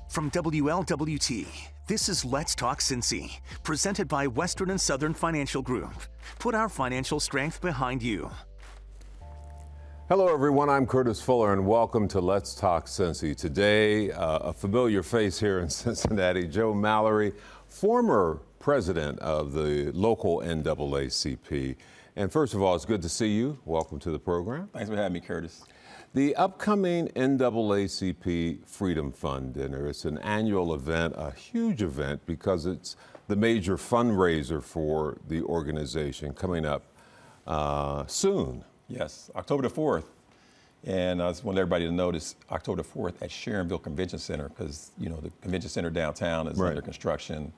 From WLWT, this is Let's Talk Cincy, presented by Western and Southern Financial Group. Put our financial strength behind you. Hello, everyone. I'm Curtis Fuller, and welcome to Let's Talk Cincy. Today, a familiar face here in Cincinnati, Joe Mallory, former president of the local NAACP. And first of all, it's good to see you. Welcome to the program. Thanks for having me, Curtis. The upcoming NAACP Freedom Fund dinner, it's an annual event, a huge event, because it's the major fundraiser for the organization coming up soon. Yes, October the 4th. And I just want everybody to notice October the 4th at Sharonville Convention Center, because, you know, the convention center downtown is under construction.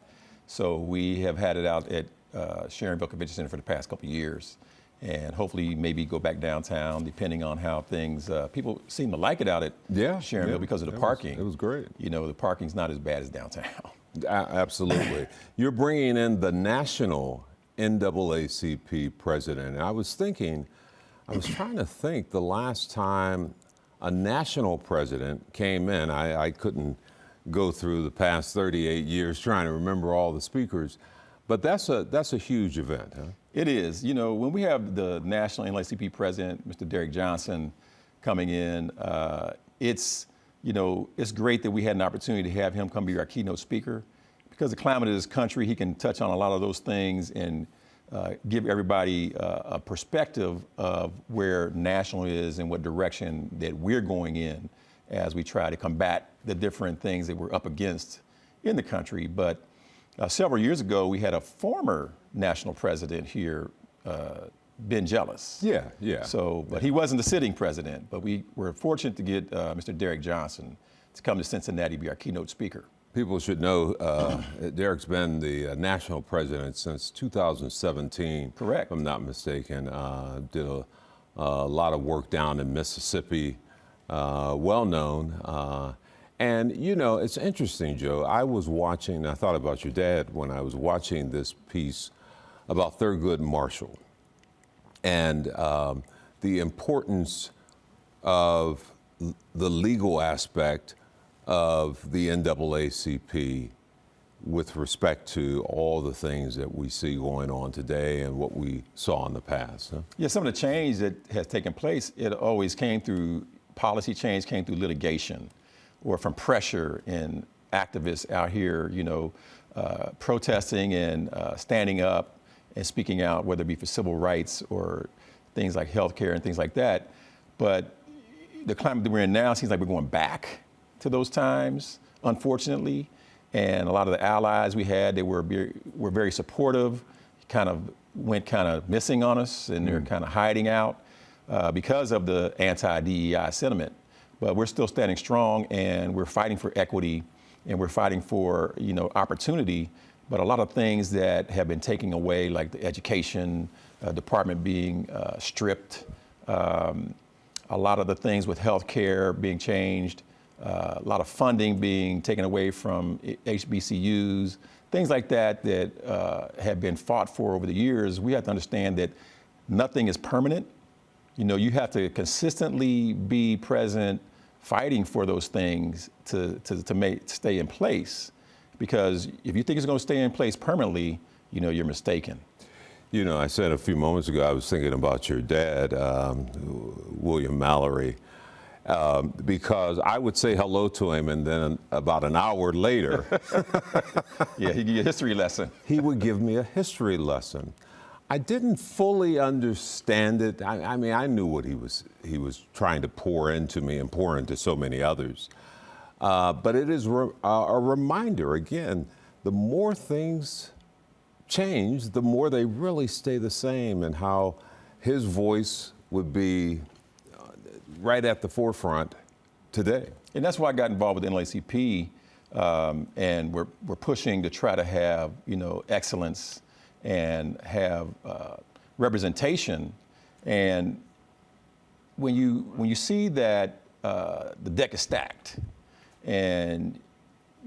So we have had it out at Sharonville Convention Center for the past couple of years. And hopefully maybe go back downtown, depending on how things, people seem to like it out at Sharonville because of the parking. It was great. You know, the parking's not as bad as downtown. Absolutely. You're bringing in the national NAACP president. And I was trying to think the last time a national president came in. I couldn't go through the past 38 years trying to remember all the speakers, but that's a huge event, huh? It is. You know, when we have the national NAACP president, Mr. Derek Johnson, coming in, it's great that we had an opportunity to have him come be our keynote speaker, because the climate of this country, he can touch on a lot of those things and give everybody a perspective of where national is and what direction that we're going in as we try to combat the different things that we're up against in the country. But several years ago, we had a former national president here, Ben Jealous. Yeah. So, but he wasn't the sitting president, but we were fortunate to get Mr. Derek Johnson to come to Cincinnati, be our keynote speaker. People should know Derek's been the national president since 2017. Correct. If I'm not mistaken. Did a lot of work down in Mississippi, well known. And, you know, it's interesting, Joe. I thought about your dad when I was watching this piece about Thurgood Marshall and the importance of the legal aspect of the NAACP with respect to all the things that we see going on today and what we saw in the past. Huh? Yeah, some of the change that has taken place, it always came through policy change, came through litigation, or from pressure and activists out here, you know, protesting and standing up and speaking out, whether it be for civil rights or things like healthcare and things like that. But the climate that we're in now seems like we're going back to those times, unfortunately. And a lot of the allies we had, they were very supportive, went missing on us, and they're kind of hiding out because of the anti-DEI sentiment. But we're still standing strong, and we're fighting for equity, and we're fighting for, you know, opportunity. But a lot of things that have been taken away, like the education department being stripped, a lot of the things with healthcare being changed, a lot of funding being taken away from HBCUs, things like that have been fought for over the years. We have to understand that nothing is permanent. You know, you have to consistently be present, fighting for those things to stay in place. Because if you think it's going to stay in place permanently, you know, you're mistaken. You know, I said a few moments ago, I was thinking about your dad, William Mallory, because I would say hello to him, and then about an hour later, yeah, he'd give you a history lesson. He would give me a history lesson. I didn't fully understand it. I mean, I knew what he was trying to pour into me and pour into so many others. But it is a reminder, again, the more things change, the more they really stay the same, and how his voice would be right at the forefront today. And that's why I got involved with NAACP, and we're pushing to try to have, you know, excellence and have representation. And when you see that the deck is stacked, and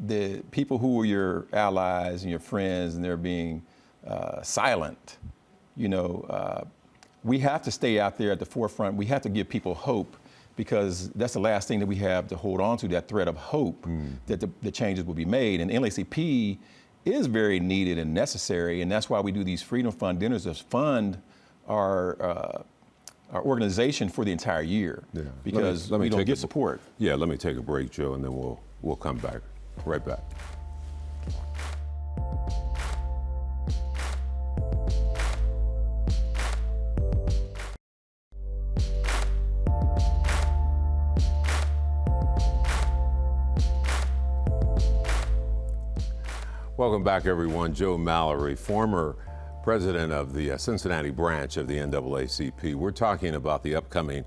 the people who are your allies and your friends, and they're being silent, you know, we have to stay out there at the forefront. We have to give people hope, because that's the last thing that we have to hold on to, that thread of hope that the changes will be made. And NAACP is very needed and necessary, and that's why we do these Freedom Fund dinners to fund our organization for the entire year, because we don't get support. Yeah, let me take a break, Joe, and then we'll come back. Right back. Welcome back, everyone. Joe Mallory, former president of the Cincinnati branch of the NAACP. We're talking about the upcoming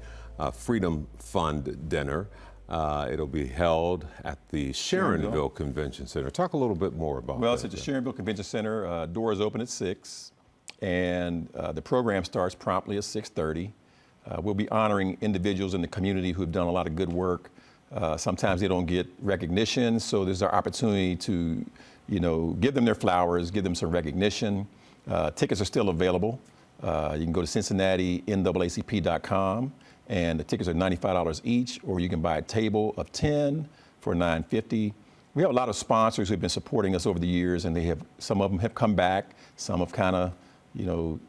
Freedom Fund dinner. It'll be held at the Sharonville Convention Center. Talk a little bit more about that. Well, it's at the Sharonville Convention Center. Doors open at 6, and the program starts promptly at 6:30. We'll be honoring individuals in the community who have done a lot of good work. Sometimes they don't get recognition, so there's our opportunity to give them their flowers, give them some recognition. Tickets are still available. You can go to CincinnatiNAACP.com, and the tickets are $95 each, or you can buy a table of 10 for $9.50. We have a lot of sponsors who have been supporting us over the years, and some of them have come back. Some have kind of,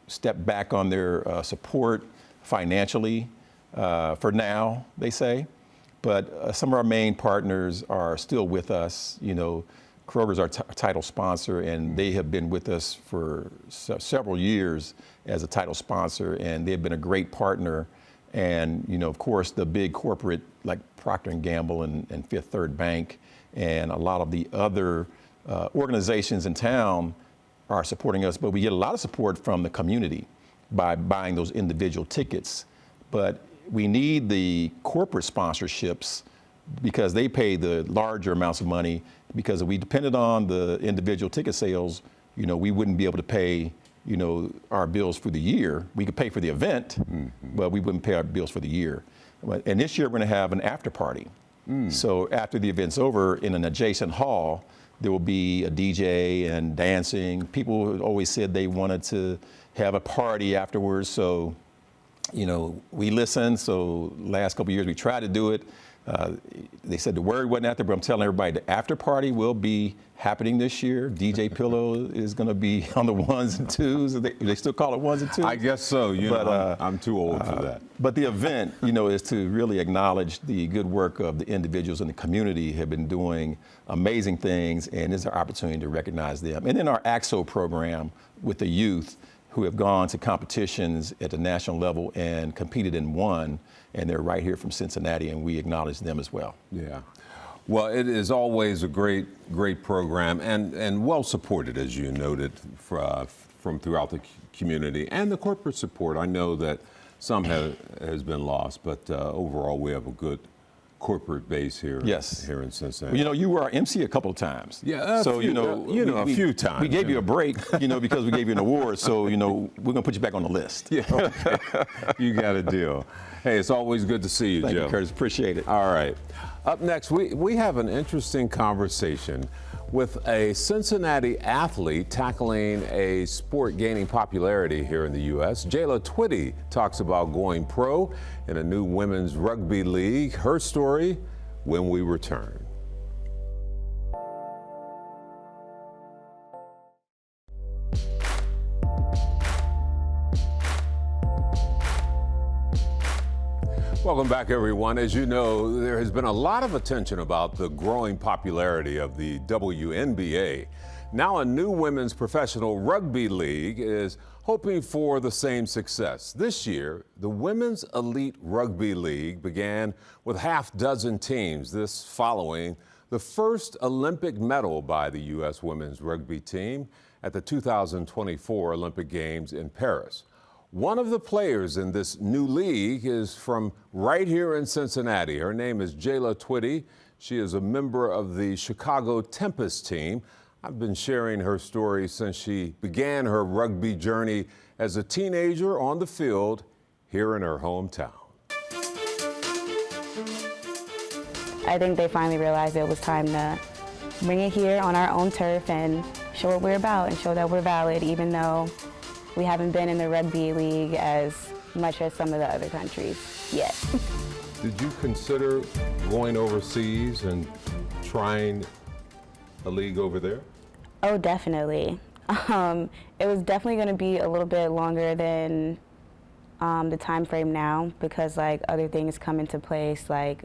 stepped back on their support financially for now, they say. But some of our main partners are still with us. Kroger's our title sponsor, and they have been with us for several years as a title sponsor, and they've been a great partner. And, of course, the big corporate like Procter & Gamble and Fifth Third Bank and a lot of the other organizations in town are supporting us, but we get a lot of support from the community by buying those individual tickets. But we need the corporate sponsorships because they pay the larger amounts of money, because if we depended on the individual ticket sales, we wouldn't be able to pay, our bills for the year. We could pay for the event, but we wouldn't pay our bills for the year. And this year we're going to have an after party. So after the event's over, in an adjacent hall, there will be a DJ and dancing. People always said they wanted to have a party afterwards, so we listened. So last couple of years we tried to do it. They said the word wasn't out there, but I'm telling everybody the after party will be happening this year. DJ Pillow is going to be on the ones and twos. They still call it ones and twos? I guess so. I'm too old for that. But the event, is to really acknowledge the good work of the individuals in the community who have been doing amazing things, and it's our opportunity to recognize them. And then our AXO program with the youth who have gone to competitions at the national level and competed and won, and they're right here from Cincinnati, and we acknowledge them as well. Yeah. Well, it is always a great program and well supported, as you noted, from throughout the community and the corporate support. I know that some has been lost, but overall we have a good corporate base here. Yes. Here in Cincinnati. Well, you were our MC a couple of times. Yeah. So a few times. We gave you a break, because we gave you an award. So we're gonna put you back on the list. Yeah. Okay. You got a deal. Hey, it's always good to see you, Thank Joe. you, Curtis. Appreciate it. All right. Up next, we have an interesting conversation with a Cincinnati athlete tackling a sport gaining popularity here in the U.S. Jayla Twitty talks about going pro in a new women's rugby league. Her story when we return. Welcome back, everyone. As you know, there has been a lot of attention about the growing popularity of the WNBA. Now a new women's professional rugby league is hoping for the same success. This year, the Women's Elite Rugby League began with half-dozen teams, this following the first Olympic medal by the U.S. women's rugby team at the 2024 Olympic Games in Paris. One of the players in this new league is from right here in Cincinnati. Her name is Jayla Twitty. She is a member of the Chicago Tempest team. I've been sharing her story since she began her rugby journey as a teenager on the field here in her hometown. I think they finally realized it was time to bring it here on our own turf and show what we're about and show that we're valid, even though we haven't been in the rugby league as much as some of the other countries yet. Did you consider going overseas and trying a league over there? Oh, definitely. It was definitely going to be a little bit longer than the time frame now, because like other things come into place, like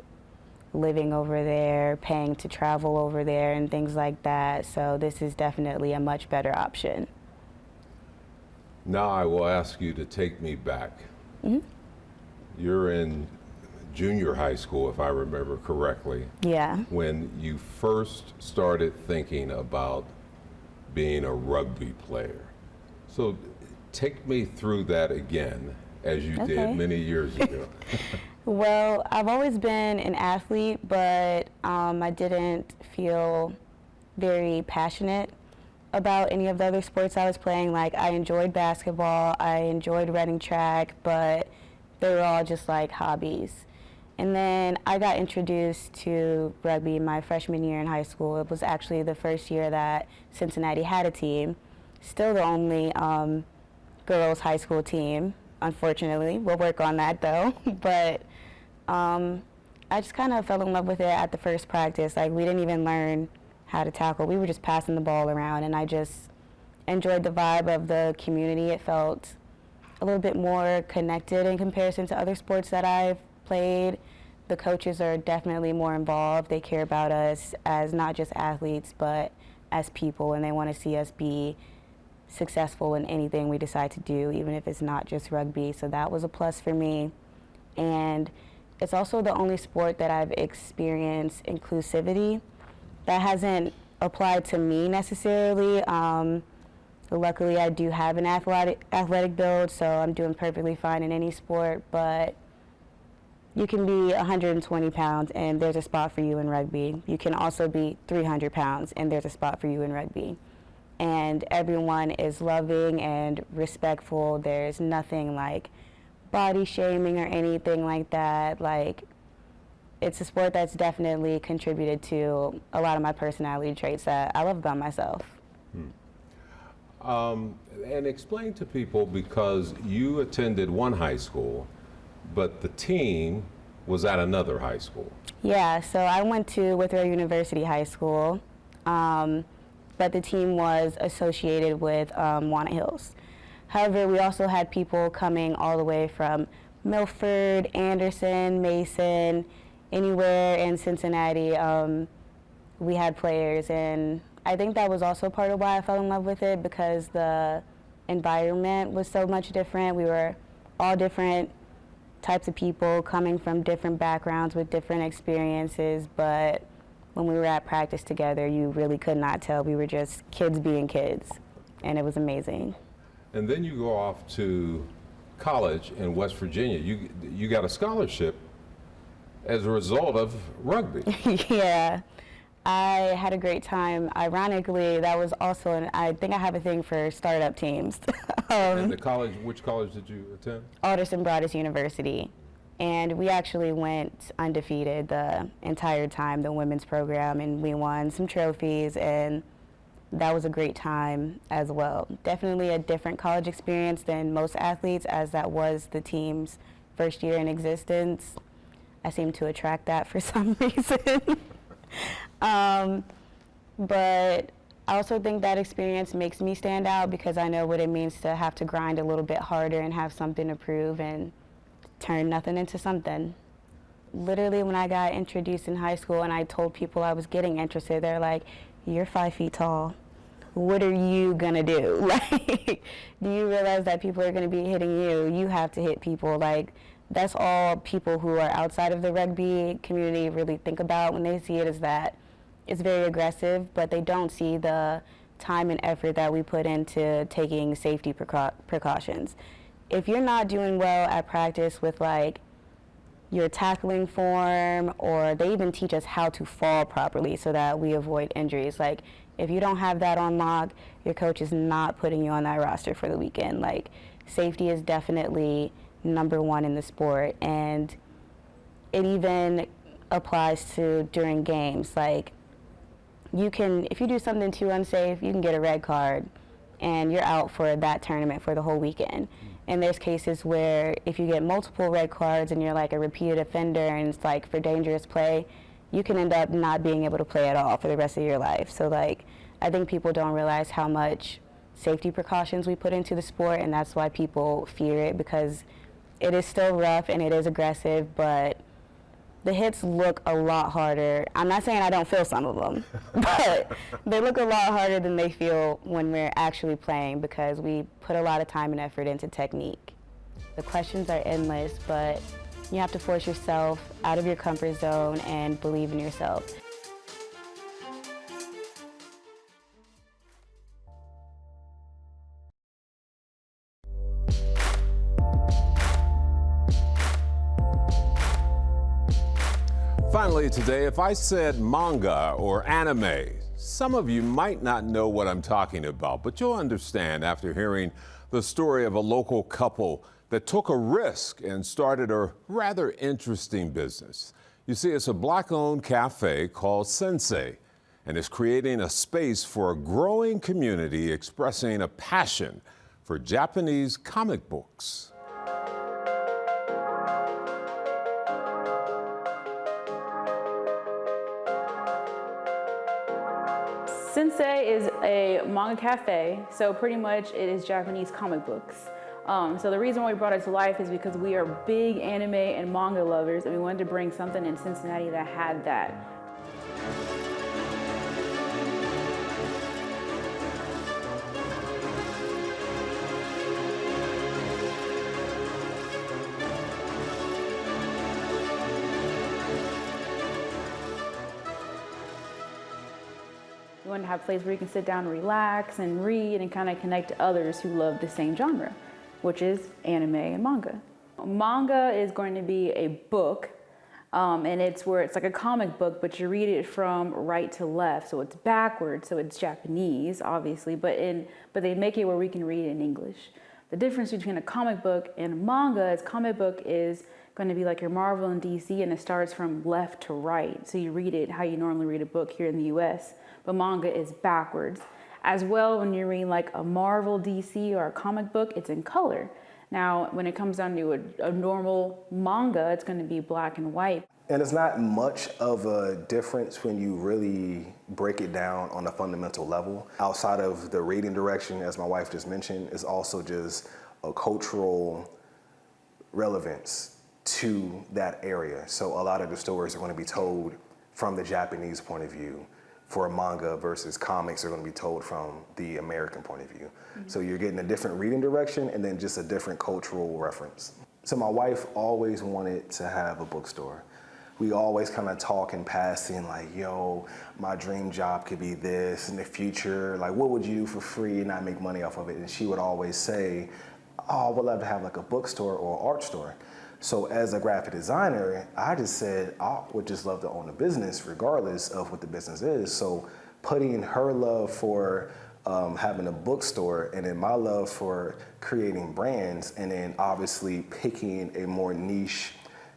living over there, paying to travel over there, and things like that. So this is definitely a much better option. Now I will ask you to take me back. Mm-hmm. You're in junior high school, if I remember correctly, Yeah. when you first started thinking about being a rugby player. So take me through that again, as you Okay. did many years ago. Well, I've always been an athlete, but I didn't feel very passionate about any of the other sports I was playing. Like, I enjoyed basketball, I enjoyed running track, but they were all just like hobbies. And then I got introduced to rugby my freshman year in high school. It was actually the first year that Cincinnati had a team. Still the only girls high school team, unfortunately. We'll work on that though. But I just kind of fell in love with it at the first practice. Like, we didn't even learn how to tackle. We were just passing the ball around, and I just enjoyed the vibe of the community. It felt a little bit more connected in comparison to other sports that I've played. The coaches are definitely more involved. They care about us as not just athletes, but as people, and they want to see us be successful in anything we decide to do, even if it's not just rugby. So that was a plus for me. And it's also the only sport that I've experienced inclusivity. That hasn't applied to me necessarily. Luckily, I do have an athletic build, so I'm doing perfectly fine in any sport, but you can be 120 pounds and there's a spot for you in rugby. You can also be 300 pounds and there's a spot for you in rugby. And everyone is loving and respectful. There's nothing like body shaming or anything like that. Like, it's a sport that's definitely contributed to a lot of my personality traits that I love about myself. And explain to people, because you attended one high school, but the team was at another high school. Yeah, so I went to Withrow University High School, but the team was associated with Walnut Hills. However, we also had people coming all the way from Milford, Anderson, Mason, anywhere in Cincinnati. We had players, and I think that was also part of why I fell in love with it, because the environment was so much different. We were all different types of people coming from different backgrounds with different experiences, but when we were at practice together, you really could not tell. We were just kids being kids, and it was amazing. And then you go off to college in West Virginia. You got a scholarship as a result of rugby. Yeah, I had a great time. Ironically, that was also I think I have a thing for startup teams. And the college, which college did you attend? Alderson Broaddus University. And we actually went undefeated the entire time, the women's program, and we won some trophies, and that was a great time as well. Definitely a different college experience than most athletes, as that was the team's first year in existence. I seem to attract that for some reason. But I also think that experience makes me stand out, because I know what it means to have to grind a little bit harder and have something to prove and turn nothing into something. Literally, when I got introduced in high school and I told people I was getting interested, they're like, "You're 5 feet tall. What are you gonna do? Like, do you realize that people are gonna be hitting you? You have to hit people." Like, that's all people who are outside of the rugby community really think about when they see it, is that it's very aggressive, but they don't see the time and effort that we put into taking safety precautions. If you're not doing well at practice with like your tackling form, or they even teach us how to fall properly so that we avoid injuries. Like, if you don't have that on lock, your coach is not putting you on that roster for the weekend. Like, safety is definitely #1 in the sport, and it even applies to during games. Like, you can, if you do something too unsafe, you can get a red card and you're out for that tournament for the whole weekend. And there's cases where if you get multiple red cards and you're like a repeated offender and it's like for dangerous play, you can end up not being able to play at all for the rest of your life. So like, I think people don't realize how much safety precautions we put into the sport, and that's why people fear it, because it is still rough and it is aggressive, but the hits look a lot harder. I'm not saying I don't feel some of them, but they look a lot harder than they feel when we're actually playing, because we put a lot of time and effort into technique. The questions are endless, but you have to force yourself out of your comfort zone and believe in yourself. Finally today, if I said manga or anime, some of you might not know what I'm talking about, but you'll understand after hearing the story of a local couple that took a risk and started a rather interesting business. You see, it's a Black-owned cafe called Sensei, and it's creating a space for a growing community expressing a passion for Japanese comic books. Sensei is a manga cafe, so pretty much it is Japanese comic books. So the reason why we brought it to life is because we are big anime and manga lovers, and we wanted to bring something in Cincinnati that had that. We wanted to have a place where you can sit down and relax and read and kind of connect to others who love the same genre, which is anime and manga. Manga is going to be a book, and it's like a comic book, but you read it from right to left, so it's backwards, so it's Japanese, obviously, but they make it where we can read it in English. The difference between a comic book and a manga is comic book is going to be like your Marvel and DC, and it starts from left to right, so you read it how you normally read a book here in the US. But manga is backwards. As well, when you read like a Marvel, DC, or a comic book, it's in color. Now, when it comes down to a normal manga, it's going to be black and white. And it's not much of a difference when you really break it down on a fundamental level. Outside of the reading direction, as my wife just mentioned, is also just a cultural relevance to that area. So a lot of the stories are going to be told from the Japanese point of view. For a manga versus comics are going to be told from the American point of view. Mm-hmm. So you're getting a different reading direction and then just a different cultural reference. So my wife always wanted to have a bookstore. We always kind of talk in passing like, yo, my dream job could be this in the future. Like, what would you do for free and not make money off of it? And she would always say, oh, I would love to have like a bookstore or an art store. So as a graphic designer, I just said, I would just love to own a business regardless of what the business is. So putting her love for having a bookstore and then my love for creating brands and then obviously picking a more niche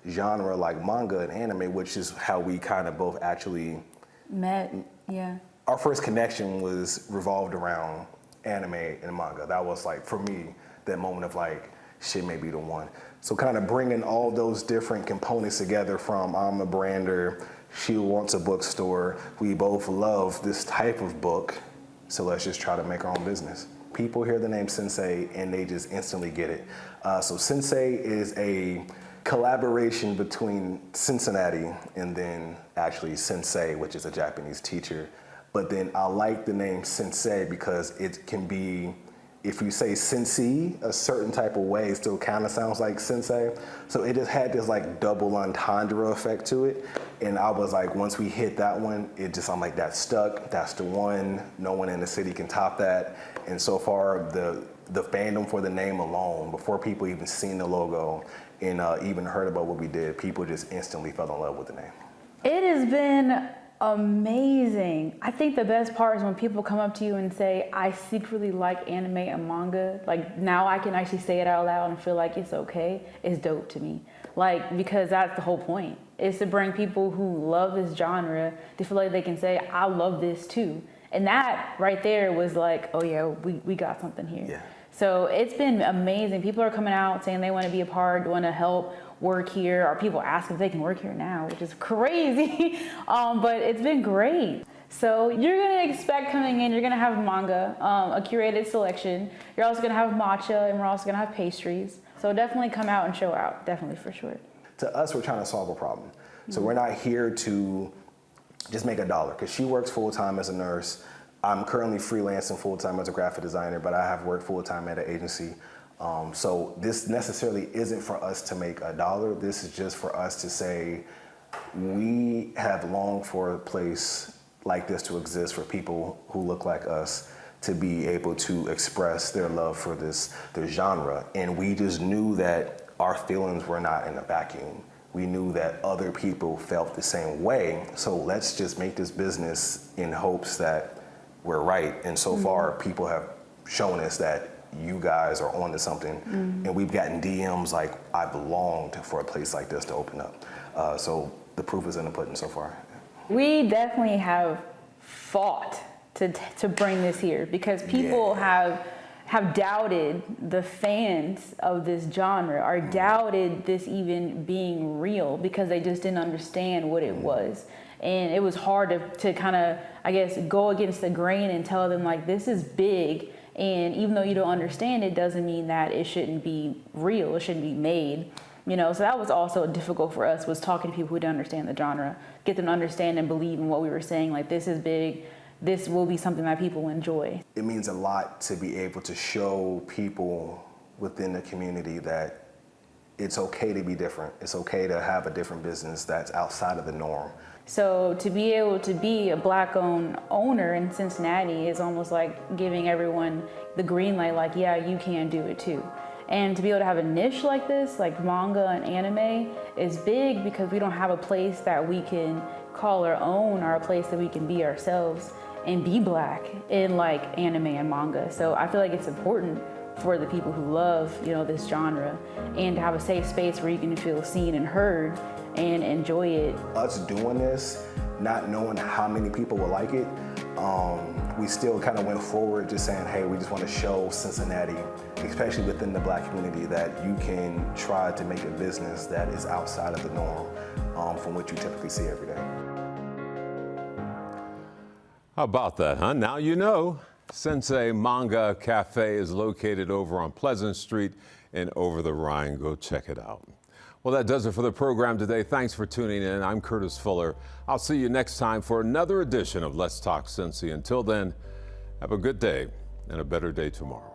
genre like manga and anime, which is how we kind of both actually met. Yeah. Our first connection was revolved around anime and manga. That was like, for me, that moment of like, shit may be the one. So kind of bringing all those different components together from I'm a brander, she wants a bookstore, we both love this type of book, so let's just try to make our own business. People hear the name Sensei and they just instantly get it. So Sensei is a collaboration between Cincinnati and then actually Sensei, which is a Japanese teacher. But then I like the name Sensei because it can be, if you say sensei a certain type of way, it still kind of sounds like sensei. So it just had this like double entendre effect to it. And I was like, once we hit that one, I'm like, that's stuck, that's the one. No one in the city can top that. And so far, the fandom for the name alone, before people even seen the logo and even heard about what we did, people just instantly fell in love with the name. It has been amazing. I think the best part is when people come up to you and say, I secretly like anime and manga. Like now I can actually say it out loud and feel like it's okay. It's dope to me. Like, because that's the whole point, is to bring people who love this genre to feel like they can say, I love this too. And that right there was like, oh yeah, we got something here. Yeah. So it's been amazing. People are coming out saying they want to be a part, want to help work here, or people ask if they can work here now, which is crazy. But it's been great. So you're gonna expect coming in, you're gonna have manga, a curated selection. You're also gonna have matcha, and we're also gonna have pastries. So definitely come out and show out, definitely for sure. To us, we're trying to solve a problem. So we're not here to just make a dollar, because she works full-time as a nurse. I'm currently freelancing full-time as a graphic designer, but I have worked full-time at an agency. So this necessarily isn't for us to make a dollar. This is just for us to say, we have longed for a place like this to exist for people who look like us, to be able to express their love for their genre. And we just knew that our feelings were not in a vacuum. We knew that other people felt the same way. So let's just make this business in hopes that we're right. And so far, people have shown us that you guys are onto something. And we've gotten DMs like, I've longed for a place like this to open up. So the proof is in the pudding so far. We definitely have fought to bring this here, because people have doubted the fans of this genre, or doubted this even being real, because they just didn't understand what it was. And it was hard to kind of, I guess, go against the grain and tell them, like, this is big, and even though you don't understand it, doesn't mean that it shouldn't be real, it shouldn't be made. You know, so that was also difficult for us, was talking to people who didn't understand the genre, get them to understand and believe in what we were saying, like, this is big, this will be something that people enjoy. It means a lot to be able to show people within the community that it's okay to be different. It's okay to have a different business that's outside of the norm. So to be able to be a Black-owned owner in Cincinnati is almost like giving everyone the green light, like, yeah, you can do it too. And to be able to have a niche like this, like manga and anime, is big, because we don't have a place that we can call our own, or a place that we can be ourselves and be Black in like anime and manga. So I feel like it's important for the people who love, you know, this genre, and to have a safe space where you can feel seen and heard and enjoy it. Us doing this, not knowing how many people will like it, we still kind of went forward just saying, hey, we just want to show Cincinnati, especially within the Black community, that you can try to make a business that is outside of the norm from what you typically see every day. How about that, huh? Now you know. Sensei Manga Cafe is located over on Pleasant Street and over the Rhine. Go check it out. Well, that does it for the program today. Thanks for tuning in. I'm Curtis Fuller. I'll see you next time for another edition of Let's Talk Cincy. Until then, have a good day and a better day tomorrow.